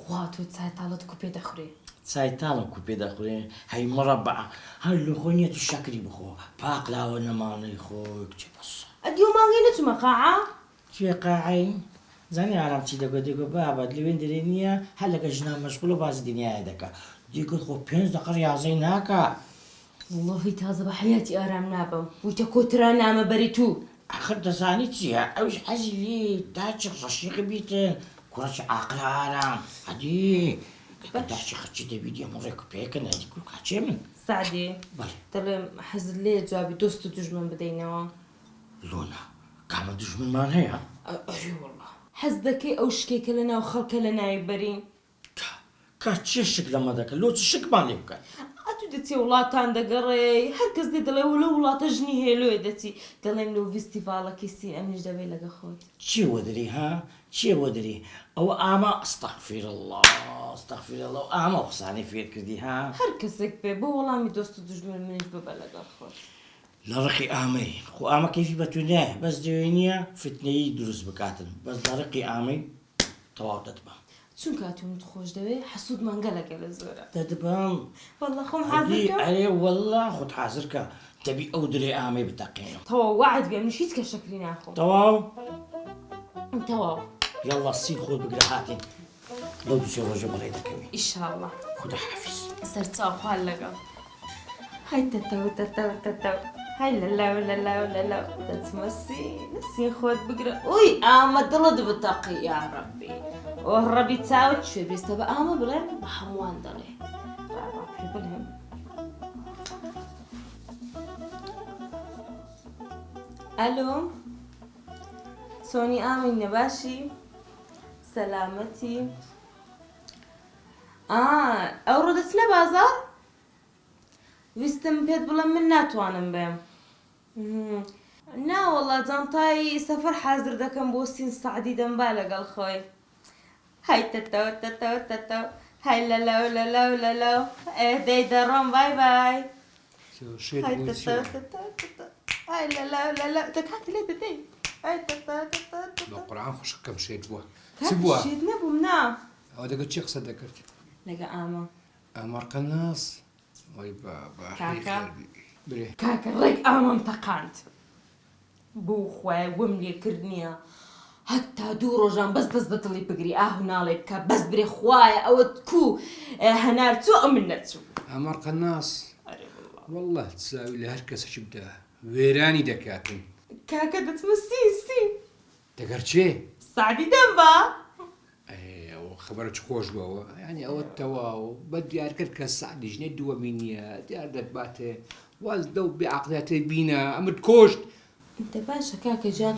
وا تۆ چای تاڵەت کوپێ دەخورێ چای تاڵم کوپێ دەخورێ هەی مڕەبع هەر لە خۆ نیەت و شەکری بخۆ پاقلاوە نەماڵەی خۆی کچێ بەس ئەدی و مانگەی نەچوومە قاعە توێ قاعەی زانی ئارام چی دەگوت دێگۆ بابەت لەوێن دەرێ نییە هەر لەگە ژنان مەشغوڵ و باز دنیاە دەکات دیگوت خۆ 5 دقە ریاضەی ناکە وڵڵەهی تازە بە حەیاتی ئارام نابم بوویتە کۆترا نامەبەری تو آخر دەزانی چییە ئەوش حەزی لێ داچی ڕەشیقی بیتن کوڕەکی عاقل ئارام هەدی داچی خەچی دەبی دێمەڕێک و پێکەن هەدی کوڕ کاچێ من سعدێ دەڵێم حەزت لێ جوابی دۆست و دوژمن بدەینەوە لۆنا کامە دوژمنمان هەیە ئەری وەڵڵا حەز دەکەی ئەو شکێکە لە ناو خەڵکە لە ناوی بەرین کا چێ شک لەمە دەکەن لۆ چ شکمان لێ بکەن ئەتو دەچێ وڵاتان دەگەڕێ هەر کەس دێ دەڵێ لە وڵاتە ژنی هێلوێ دەچی دەڵێن لەو ڤیستیڤاڵەکەی سی ئەمیش دەبێ لەگە خۆت چی وەدری ها چی وەدری ئەوە ئاما ئەستەغفیر الله ئەستەغفیر الله ئاما قسانەی فێر کردی ها هەر کەسێک بێ بۆ وەڵامی دۆست و دوژمن منیش ببە لەگەڵ خۆت لە ڕقی ئامەی خۆ ئامە کەیفی بە تو نایە بەس دەوێ نییە فتنەیی دروست بکاتن بەس لە ڕقی ئامەی تەواو دەدبە چونکە ئەتومت خۆش دەوێ حەسوود مانگەلەکە لە زۆرە دەدبم وەڵڵا خۆم حازرکە ئەرێ وەڵڵا خۆت حازرکە دەبی ئەو درێ ئامەی بتەقێنەوە تەواو وعد بێ منیش هیچ کە شەکری ناخۆم تەواو تەواو یاڵڵا سین خۆت بگرە هاتین لەو دووسێ ڕۆژە بەڵێ دەکەوێ ئیشاڵڵا خدا حافظ سەرچاو خوال لەگەڵ هاي تەتەو تەتەو تەتەو هاي لەلاو لەلاو لەلاو دەچمە سین خۆت بگرە ئوی ئامە دڵت بتەقی یا ڕەبی ئۆ ڕەبی چاوت شوێ بیستە بە ئامە بڵێن بە هەمووان دەڵێ ڕاڕاپێ بڵێم ئەلۆ چۆنی ئامینە باشی سەلامەتی ئەوڕۆ دەچنە بازاڕ ویستم پێت بڵێم من ناتوانم بێم ناوەڵا جانتای سەفەر حازر دەکەم بۆ سین سەعدی دەمبا لەگەڵ خۆی هاي تەتەو تەتەو تەتەو هاي لەلاو لەلاو لەلاو ئێدەی دەڕۆم بای بای هاي تەتەو تەتەو تەتەو هاي لەلاو لەلاو دەکاتی لێ دەدەی هاي تەتەو تەتەو تەتەو بەقورعان خوشکەم شێت بووە شێت نەبووم نا ئەوە دەگەت چی قسە دەکرد لەگە ئامە ئەمەڕقە ناس وای بابا برێ کاکە ڕێک ئامەم تەقاند بوو خوای وم لێ کرد نییە هەتا 2 ڕۆژان بەس دەست بە دڵی بگری ئاهو ناڵێ بکە بەس برێ خوایە ئەوەت کو هەنار چوو ئەو من نەچوو ئەمەڕقە ناس وەڵڵا چاوی لە هەر کەسێکی بدە وێرانی دەکاتن کاکە دەچمە سین دەگەر چێ سعدی دەم بە ئەوە خەبەرە چ خۆش بووەوە یعنی ئەوە تەواو بە دیار کرد کە سعدی ژنەی دووەمی نییە دیار دەباتێ واز دە و بێعەقڵەتەی بینە ئەمت کۆشت دە باشە کاکە جان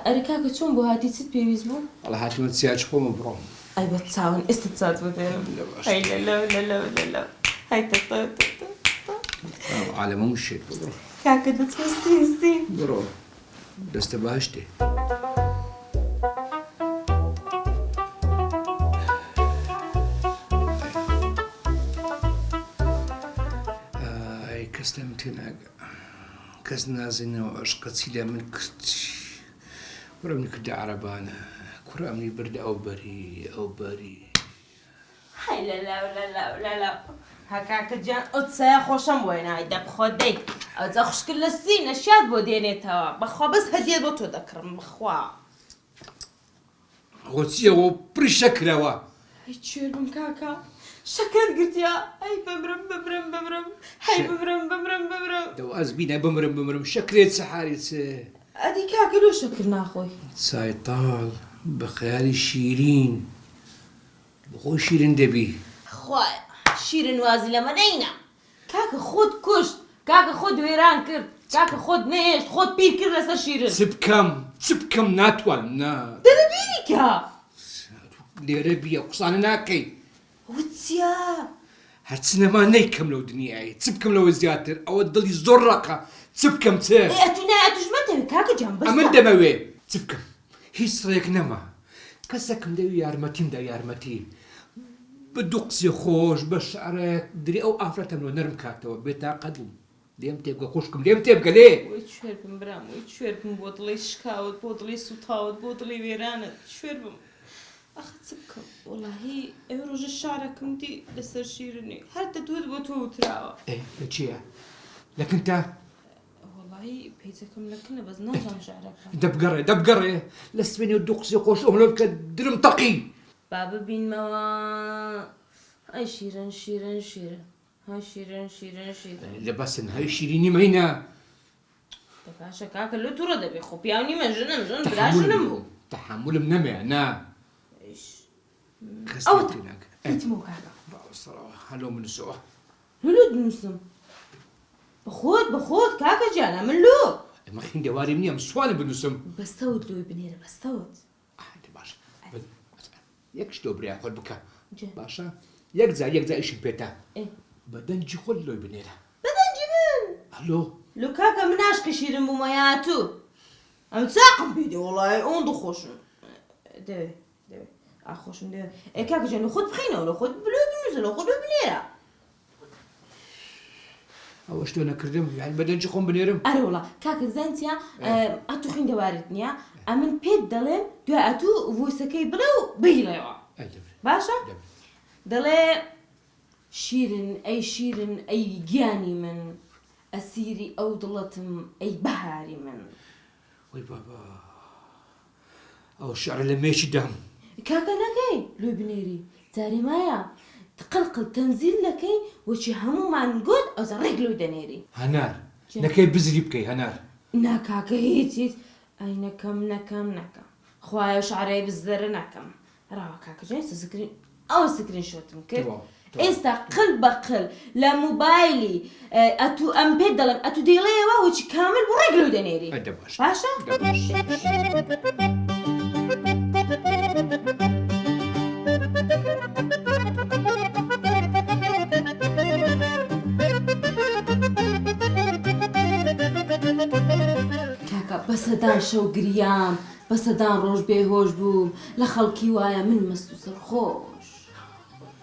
ئەرە کاکە چۆن بۆ هاتی چت پێویست بوو وەڵا هاتیمە سیاج خۆمە بڕۆم ئەی بە چاون ئێستا چات بدێنم هەی لەلەو لەلەو لەلەو هەی تەتەو تەتەو عالەمە مشێت بڕۆ کاکە دەچمە سین بڕۆ دەستە باشتێ کەس لەم تێناگە کەس نازێنەوە عشقەچی لە من کردی کوڕە منی کردە عەرەبانە کوڕە ئەمنی بردە ئەو بەری هەی لەلاو لەلاو لەلاو هەکاکە جان ئەو چایە خۆشەم بۆی نای دەبخۆ دەی ئەوجا خوشکرد لە سینە شاد بۆ دێنێتەوە بەخوا بەس هەدیە بۆ تۆ دەکڕم بخوا خۆچیەوە پڕی شەکرەوە هەی کوێر بم کاکە شەکرت گرتیا ئەی ببرم هەی ببرم دەو ئەس بینە بمرم شەکرێت سەحاری چێ ئەدی کاکە لۆ شەکر ناخۆی چای تاڵ بە خەیاڵی شیرین بەخۆی شیرین دەبی خوای شیرین وازی لەمە نەینە کاکە خۆت کوشت کاکە خۆت وێران کرد کاکە خۆت نەهێشت خۆت پیر کرد لەسەر شیرین چ بکەم ناتوانم نا دەبیری کە لێرە بیە قسانە ناکەی وچیا هەر چنەما نەیکەم لەو دنیای چ بکەم لەوە زیاتر ئەوە دڵی زۆر ڕەقە چ بکەم چێ ئەتوژمەتەوێت کاکە جان بەس ئەمن دەمەوێ چ بکەم هیچ ڕێک نەما کەسێکم دەوی یارمەتیمدا یارمەتی بە دوو قسێ خۆش بە شعرێک درێ ئەو ئافرەتەم لۆ نەرم کاتەوە بێتاقەت بووم لێم تێبگە خوشکم لێم تێبگە لێ وەی کوێر بم برام وەی کوێر بم بۆ دڵی شکاوت بۆ دڵی سوتاوت بۆ دڵی وێرانت کوێر بم ئەخە چ بکەم والله ڕۆژە شارەکەم دی لەسەر شیرنی هەر دەدوێت بۆ تۆ وتراوە لە چییە؟ لەکن تا وڵی پێیچەکەم لەکنە بەس نازانم شارەکە دەبگەڕێ لە سوێنێ و دوو قسەی خۆش ئەوڵۆ بکە درم تەقی با ببینمەوە ئەی شیرن شیرن شیرن های شیرن شیرن شیرن لە بەسن هەی شیرینی مەینە باشە کاکە لە تووڕە دەبێ خۆ پیاونی مەژنم ژن براشنم بوو تحملم نەمێ نا ئەوە ئەتیمەوە کاکە هەلۆ منسەوە لۆ دنووسم بەخۆت کاکە جانە من لۆ ئەمە خین دێواریم نییە سوانە بنووسم بەستەوت لۆی بنێرە بەستەوت باش یەک شتۆ برای خۆت بکە باشە یەک جا ئیشم پێێتە بەدەنجی خۆت لۆی بنێرە بەدەنجی من هەلۆ لۆ کاکە من عاشقی شیرن بوومە یاتو ئەم چاقم پێدێ وڵای ئەوەن دڵخۆشم دەوێ ئاخۆشم دەوێ ئەی کاکە جان لە خۆت بخینەوە لە خۆت لۆ بنووسە لە خۆت لۆ بنێرە ئەوە شتۆ نەکردم یان بەدەنجی خۆم بنێرم ئەرە وڵا کاکە زانتیا ئەتو خوین دەوارت نییە ئەمن پێت دەڵێم دوای ئەتو ڤۆیسەکەی بڵێ و بگیڵێەوە باشە دەڵێ شیرن ئەی گیانی من ئەسیری ئەو دڵەتم ئەی بەهاری من وەی بابا ئەو شعر لە مێشی دام کاکە نەکەی لۆی بنێری جارێ مایە قلقل تەنزیل دەکەی وەچی هەمومان گوت ئەوزە ڕێک لۆی دەنێری هەنار نەکەی بزری بکەی هەنار ناکاکە هیچ ئەی نەکەم خوایە شعرەی بزدەرە نەکەم ڕاوە کاکە جان سکرین ئەو سکرین شۆتم کرد ئێستا قل بە قل لە موبایلی ئەتو ئەم پێ دەڵێن ئەتو دێڵەیەوە وەچی کامل بۆ ڕێک لۆی دەنێری باشە؟ کاکە بەسەدان شەو گریام بەسەدان ڕۆژ بێهۆش بووم لە خەڵکی وایە من مەست و سەرخۆش